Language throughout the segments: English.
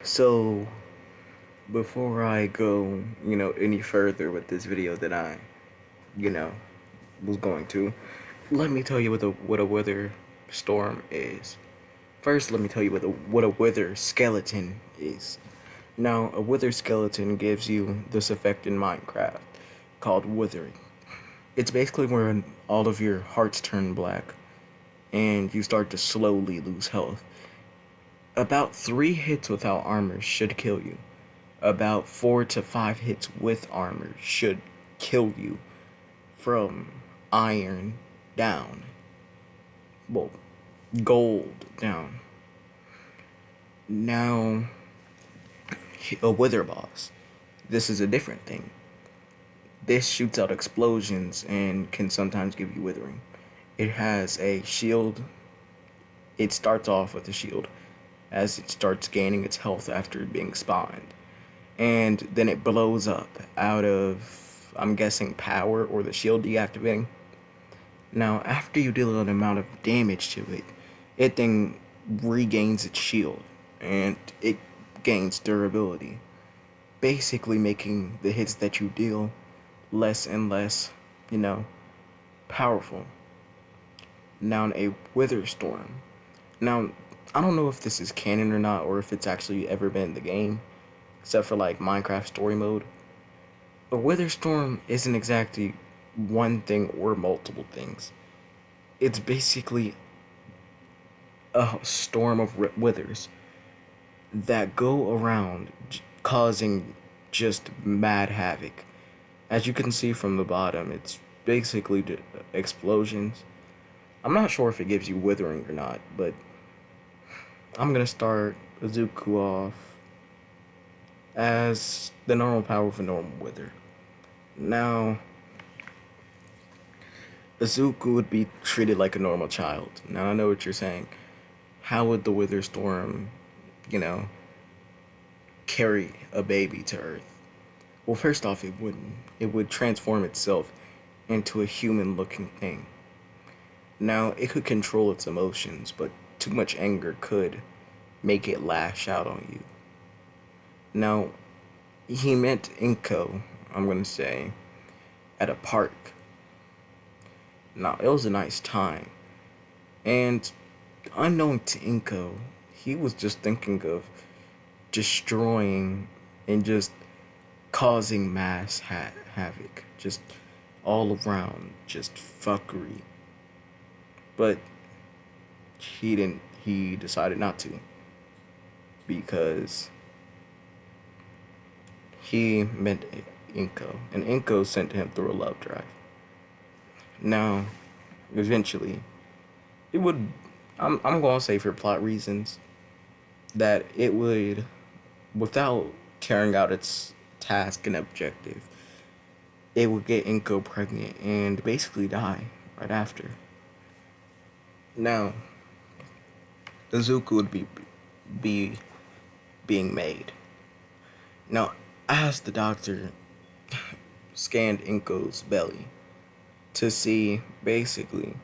So, before I go, any further with this video that I, you know, was going to, let me tell you what a wither storm is. First, let me tell you what a wither skeleton is. Now, a wither skeleton gives you this effect in Minecraft called withering. It's basically when all of your hearts turn black and you start to slowly lose health. About 3 hits without armor should kill you. About 4 to 5 hits with armor should kill you from iron down. Well, gold down. Now, a wither boss. This is a different thing. This shoots out explosions and can sometimes give you withering. It has a shield. It starts off with a shield as it starts gaining its health after being spawned. And then it blows up out of, I'm guessing, power or the shield deactivating. Now, after you deal an amount of damage to it, it then regains its shield and it gains durability, basically making the hits that you deal less and less, powerful. Now, a wither storm. Now, I don't know if this is canon or not, or if it's actually ever been in the game, except for like Minecraft story mode. A wither storm isn't exactly one thing or multiple things. It's basically a storm of withers that go around causing just mad havoc. As you can see from the bottom, it's basically explosions. I'm not sure if it gives you withering or not, but I'm gonna start Izuku off as the normal power of a normal wither. Now, Izuku would be treated like a normal child. Now, I know what you're saying. How would the Wither Storm, carry a baby to Earth? Well, first off, it wouldn't. It would transform itself into a human-looking thing. Now, it could control its emotions, but too much anger could make it lash out on you. Now, he met Inko, I'm gonna say, at a park. Now, it was a nice time. And unknown to Inko, he was just thinking of destroying and just causing mass havoc. Just all around, just fuckery. But he decided not to. Because he met Inko, and Inko sent him through a love drive. Now, eventually, it would, I'm going to say for plot reasons, that it would, without carrying out its task and objective, it would get Inko pregnant and basically die right after. Now, Izuku would be being made. Now, as the doctor scanned Inko's belly to see, basically,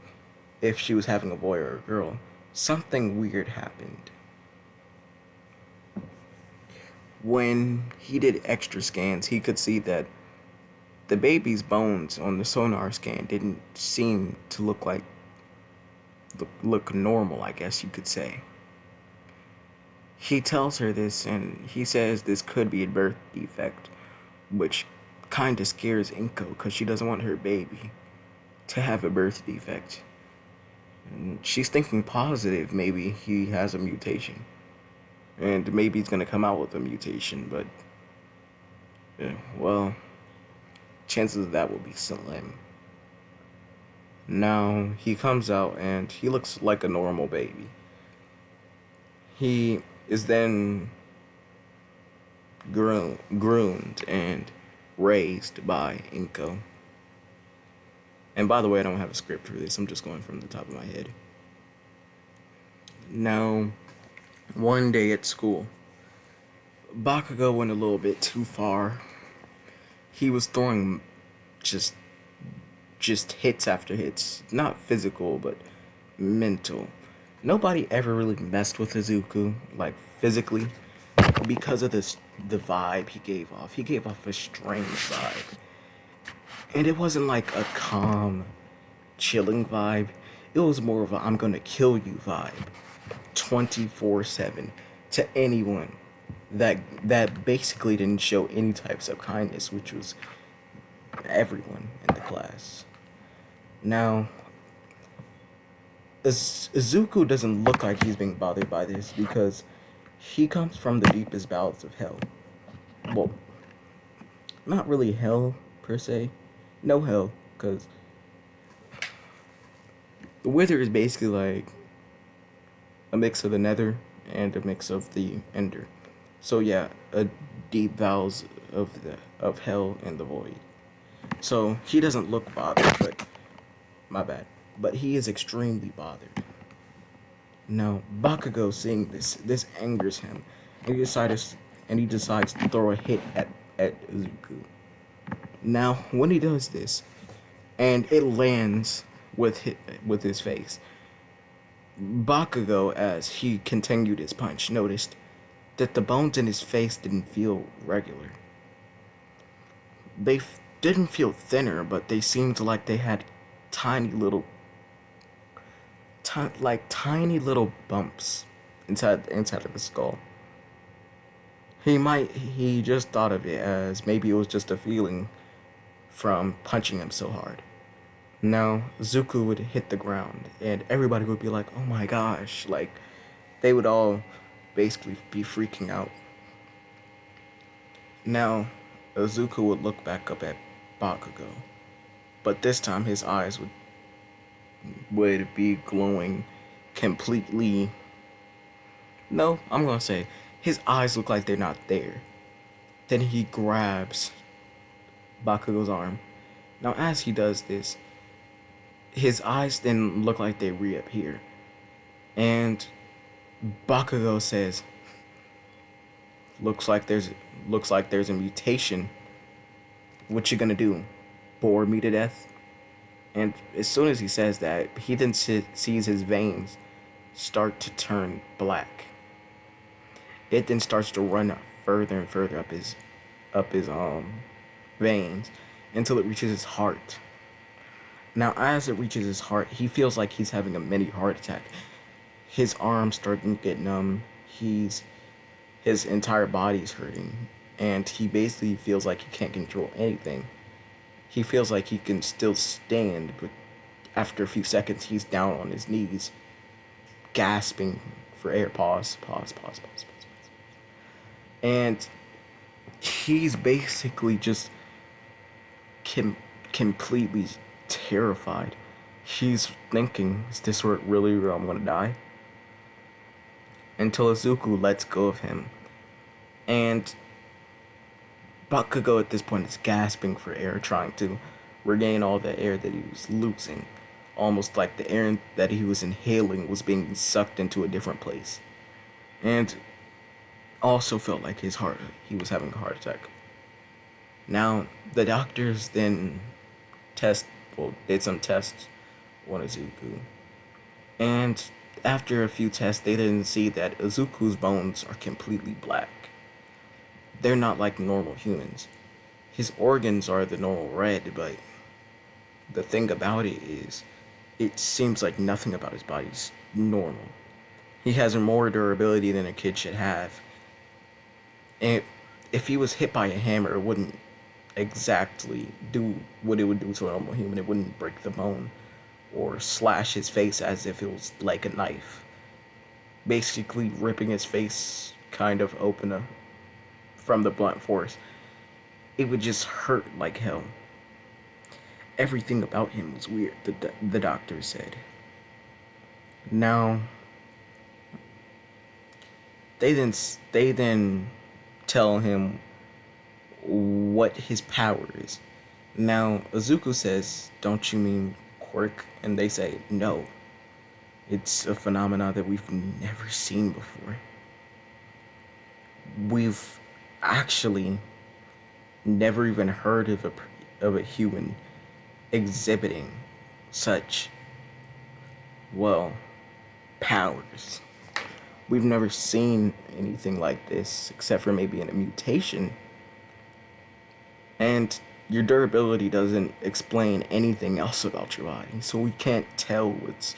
if she was having a boy or a girl, something weird happened. When he did extra scans, he could see that the baby's bones on the sonar scan didn't seem to look normal, I guess you could say. He tells her this, and he says this could be a birth defect, which kind of scares Inko because she doesn't want her baby to have a birth defect. And she's thinking positive, maybe he has a mutation. And maybe he's going to come out with a mutation, but, well, chances of that will be slim. Now, he comes out and he looks like a normal baby. He is then groomed and raised by Inko. And by the way, I don't have a script for this. I'm just going from the top of my head. Now, one day at school, Bakugo went a little bit too far. He was throwing just hits after hits. Not physical, but mental. Nobody ever really messed with Izuku, like, physically. because of the vibe he gave off. He gave off a strange vibe. And it wasn't like a calm, chilling vibe. It was more of a I'm gonna kill you vibe. 24/7 to anyone that basically didn't show any types of kindness, which was everyone in the class. Now, Izuku doesn't look like he's being bothered by this because he comes from the deepest bowels of hell. Well, not really hell per se. No hell, because the Wither is basically like a mix of the nether and a mix of the ender. So yeah, a deep bowels of hell and the void. So he doesn't look bothered, but my bad. But he is extremely bothered. Now, Bakugo seeing this angers him, and he decides to throw a hit at Izuku. Now, when he does this, and it lands with his face, Bakugo, as he continued his punch, noticed that the bones in his face didn't feel regular. They didn't feel thinner, but they seemed like they had tiny little tiny little bumps inside of his skull. He just thought of it as maybe it was just a feeling from punching him so hard. Now, Zuku would hit the ground and everybody would be like, "Oh my gosh," like they would all basically be freaking out. Now, Izuku would look back up at Bakugo, but this time his eyes would be glowing completely. No, I'm gonna say his eyes look like they're not there. Then he grabs Bakugo's arm. Now, as he does this, his eyes then look like they reappear, and Bakugo says, looks like there's a mutation. What you gonna do? Bore me to death?" And as soon as he says that, he then sees his veins start to turn black. It then starts to run further and further up his veins until it reaches his heart. Now, as it reaches his heart, he feels like he's having a mini heart attack. His arms starting to get numb. His entire body's hurting, and he basically feels like he can't control anything. He feels like he can still stand, but after a few seconds, he's down on his knees, gasping for air. Pause. And he's basically just completely terrified. He's thinking, is this really where I'm gonna die? Until Izuku lets go of him. And Bakugo at this point is gasping for air, trying to regain all the air that he was losing. Almost like the air that he was inhaling was being sucked into a different place. And also felt like he was having a heart attack. Now, the doctors then did some tests on Izuku. And after a few tests, they didn't see that Izuku's bones are completely black. They're not like normal humans. His organs are the normal red, but the thing about it is, it seems like nothing about his body's normal. He has more durability than a kid should have. And if he was hit by a hammer, it wouldn't exactly do what it would do to a normal human. It wouldn't break the bone or slash his face as if it was like a knife. Basically ripping his face kind of open from the blunt force. It would just hurt like hell. Everything about him was weird, the doctor said. Now, they then tell him what his power is. Now, Izuku says, "Don't you mean quirk?" And they say, "No. It's a phenomena that we've never seen before. We've actually never even heard of a human exhibiting such, well, powers." We've never seen anything like this except for maybe in a mutation. And your durability doesn't explain anything else about your body, so we can't tell what's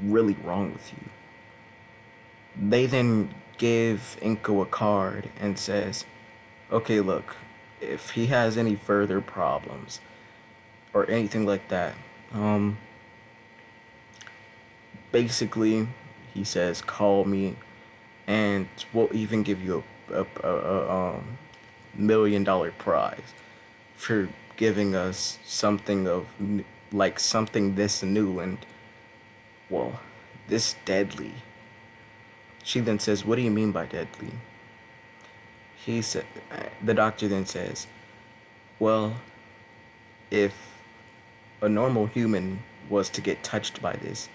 really wrong with you. They then give Inko a card and says, okay, look, if he has any further problems or anything like that, basically, he says, call me and we'll even give you a $1 million prize for giving us something of like something this new and well, this deadly. She then says, what do you mean by deadly? He said, the doctor then says, well, if a normal human was to get touched by this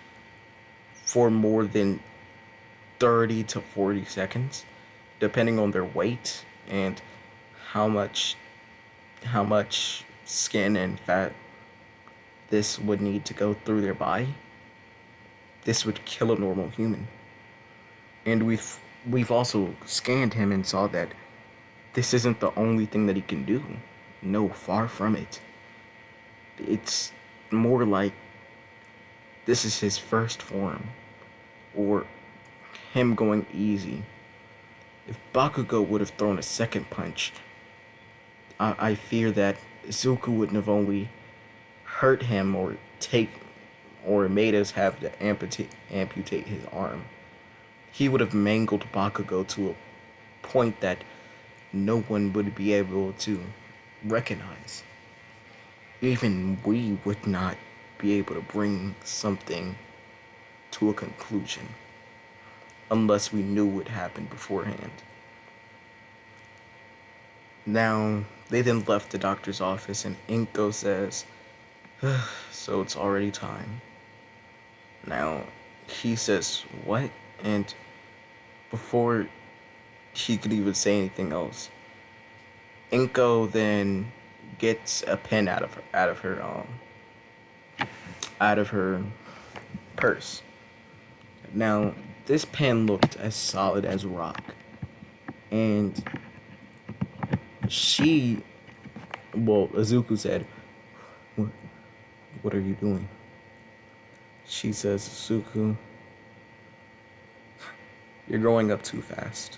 for more than 30 to 40 seconds, depending on their weight and how much how much skin and fat this would need to go through their body, this would kill a normal human. And we've also scanned him and saw that this isn't the only thing that he can do. No, far from it. It's more like this is his first form, or him going easy. If Bakugo would have thrown a second punch, I fear that Izuku wouldn't have only hurt him or made us have to amputate his arm. He would have mangled Bakugo to a point that no one would be able to recognize. Even we would not be able to bring something to a conclusion unless we knew what happened beforehand. Now, they then left the doctor's office and Inko says, so it's already time. Now, he says, what? And before he could even say anything else, Inko then gets a pen out of her purse. Now, this pen looked as solid as rock. And Izuku said, what are you doing? She says, Izuku, you're growing up too fast.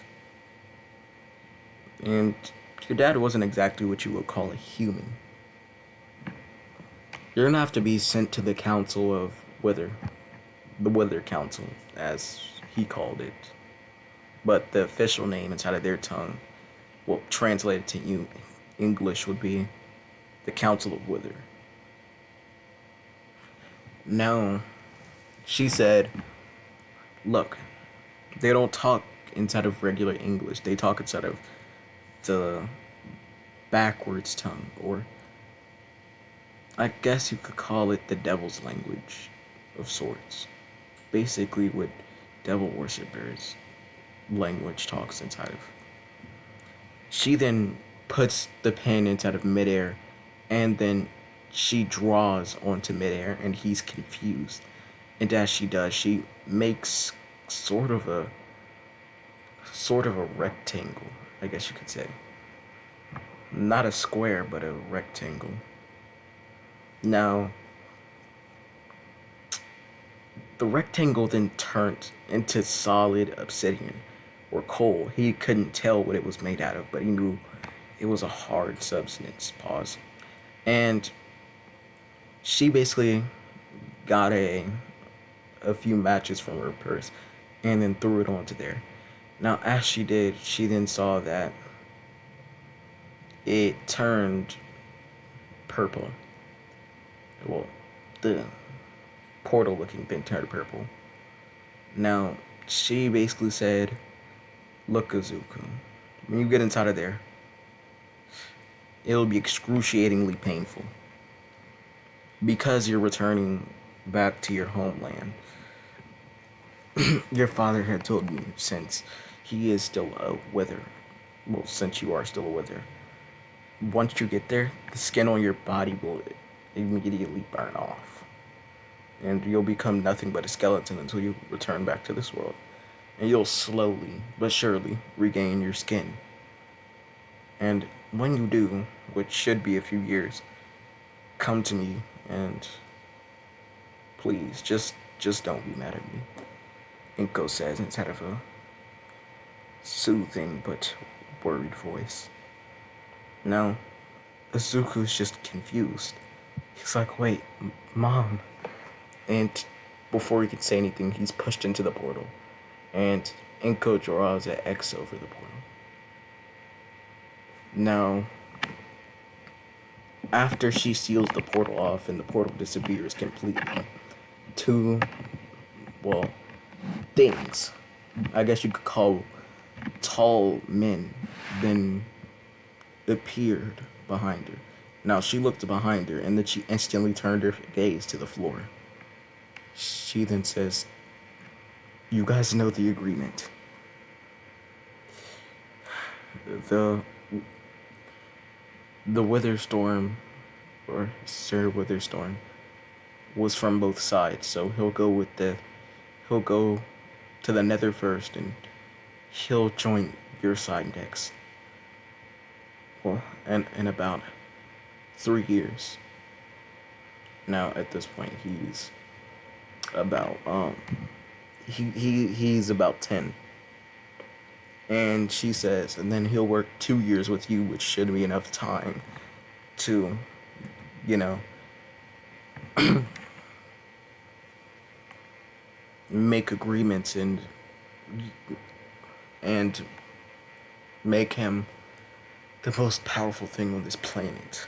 And your dad wasn't exactly what you would call a human. You're gonna have to be sent to the Council of Wither. The Wither Council, as he called it. But the official name inside of their tongue, well, translated to English would be the Council of Wither. Now, she said, look, they don't talk inside of regular English. They talk inside of the backwards tongue, or I guess you could call it the devil's language of sorts. Basically what devil worshippers language talks inside of. She then puts the pen inside of midair, and then she draws onto midair, and he's confused. And as she does, she makes sort of a rectangle, I guess you could say. Not a square, but a rectangle. Now, the rectangle then turned into solid obsidian or coal. He couldn't tell what it was made out of, but he knew it was a hard substance. Pause. And she basically got a few matches from her purse and then threw it onto there. Now, as she did, she then saw that it turned purple. Well, the portal looking thing turned purple. Now, she basically said, look, Izuku, when you get inside of there, it'll be excruciatingly painful. Because you're returning back to your homeland. Your father had told me since he is still a wither. Well, since you are still a wither. Once you get there, the skin on your body will immediately burn off. And you'll become nothing but a skeleton until you return back to this world. and you'll slowly but surely regain your skin. And when you do, which should be a few years, come to me and please just don't be mad at me. Inko says instead of a soothing but worried voice. Now, Izuku's just confused. He's like, wait, Mom. And before he can say anything, he's pushed into the portal. And Inko draws an X over the portal. Now, after she seals the portal off and the portal disappears completely, two, well, things, I guess you could call tall men, then appeared behind her. Now, she looked behind her, and then she instantly turned her gaze to the floor. She then says, "You guys know the agreement. The Witherstorm, or Sir Witherstorm, was from both sides, so he'll go to the nether first, and he'll join your side next. Well, and in about 3 years. Now, at this point, he's about he's about 10. And she says, and then he'll work 2 years with you, which should be enough time to, you know, make agreements and make him the most powerful thing on this planet.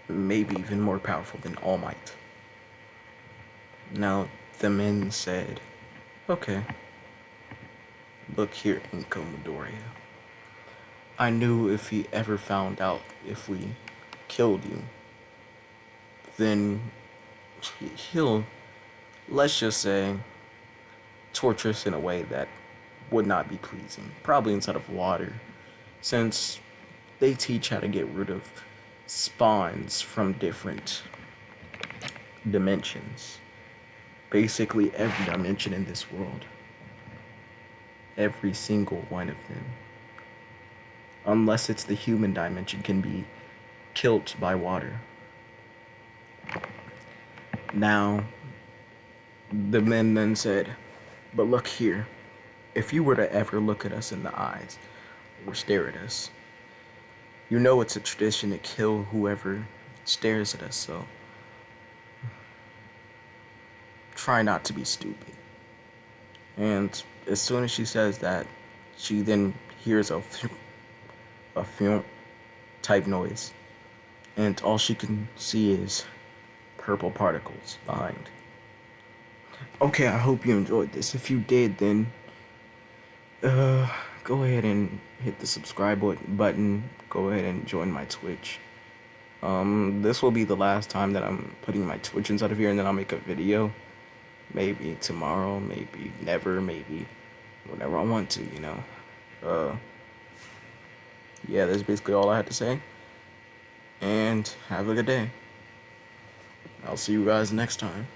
Maybe even more powerful than All Might." Now, the men said, "Okay, look here, Inko Midoriya. I knew if he ever found out if we killed you, then he'll, let's just say, torture us in a way that would not be pleasing. Probably inside of water, since they teach how to get rid of spawns from different dimensions. Basically every dimension in this world. Every single one of them. Unless it's the human dimension, can be killed by water." Now, the men then said, "But look here, if you were to ever look at us in the eyes, or stare at us, you know it's a tradition to kill whoever stares at us, so try not to be stupid." And as soon as she says that, she then hears a phew type noise, and all she can see is purple particles behind. Okay, I hope you enjoyed this. If you did, then go ahead and hit the subscribe button. Go ahead and join my Twitch. This will be the last time that I'm putting my Twitch inside of here, and then I'll make a video. Maybe tomorrow, maybe never, maybe whenever I want to, you know. Yeah, that's basically all I had to say. And have a good day. I'll see you guys next time.